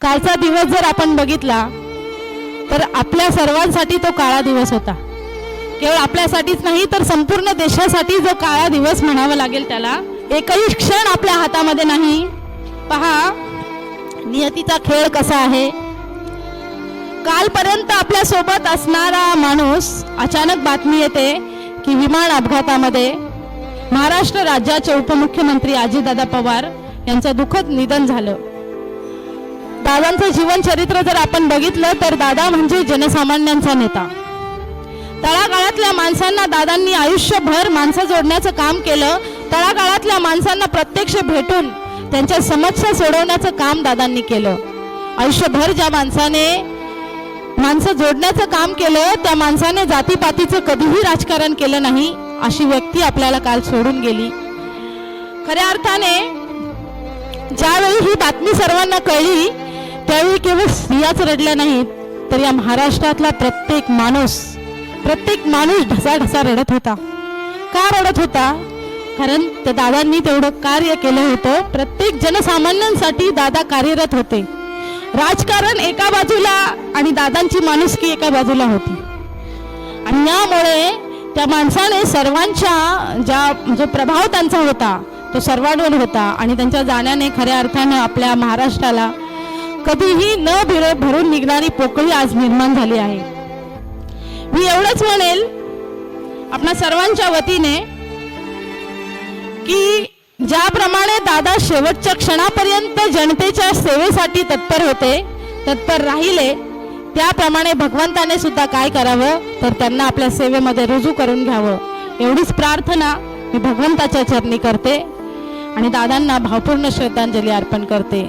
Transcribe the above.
कालचा दिवस जर आपण बघितला तर आपल्या सर्वांसाठी तो काळा दिवस होता। केवळ आपल्यासाठीच नाही तर संपूर्ण देशासाठी जो काळा दिवस म्हणावा लागेल त्याला। एकही क्षण आपल्या हातामध्ये नाही। पहा नियतीचा खेळ कसा आहे। कालपर्यंत आपल्या सोबत असणारा माणूस अचानक बातमी येते की विमान अपघातामध्ये महाराष्ट्र राज्याचे उपमुख्यमंत्री अजितदादा पवार यांचं दुःखद निधन झालं। दादांचं जीवन चरित्र जर आपण बघितलं तर दादा म्हणजे जनसामान्यांचा नेता। तळागाळातल्या माणसांना दादांनी आयुष्यभर माणसं जोडण्याचं काम केलं। तळागाळातल्या माणसांना प्रत्यक्ष भेटून त्यांच्या समस्या सोडवण्याचं काम दादांनी केलं। आयुष्यभर ज्या माणसाने माणसं जोडण्याचं काम केलं त्या माणसाने जातीपातीचं कधीही राजकारण केलं नाही। अशी व्यक्ती आपल्याला काल सोडून गेली। खऱ्या अर्थाने ज्यावेळी ही बातमी सर्वांना कळली त्यावेळी केवळ स्त्रियाच रडल्या नाहीत तर या महाराष्ट्रातला प्रत्येक माणूस ढसाढसा रडत होता। का रडत होता? कारण त्या दादांनी तेवढं कार्य केलं होतं। प्रत्येक जनसामान्यांसाठी दादा कार्यरत होते। राजकारण एका बाजूला आणि दादांची माणुसकी एका बाजूला होती। आणि यामुळे त्या माणसाने सर्वांच्या जो प्रभाव त्यांचा होता तो सर्वांवर होता आणि त्यांच्या जाण्याने खऱ्या अर्थाने आपल्या महाराष्ट्राला कधीही न भरून निघणारी पोकळी आज निर्माण झाली आहे। मी एवढंच म्हणेल आपणा सर्वांच्या वतीने की ज्याप्रमाणे दादा शेवटच्या क्षणापर्यंत जनतेच्या सेवेसाठी तत्पर राहिले त्याप्रमाणे भगवंताने सुद्धा काय करावं तर त्यांना आपल्या सेवेमध्ये रुजू करून घ्यावं एवढीच प्रार्थना मी भगवंताच्या चरणी करते आणि दादांना भावपूर्ण श्रद्धांजली अर्पण करते।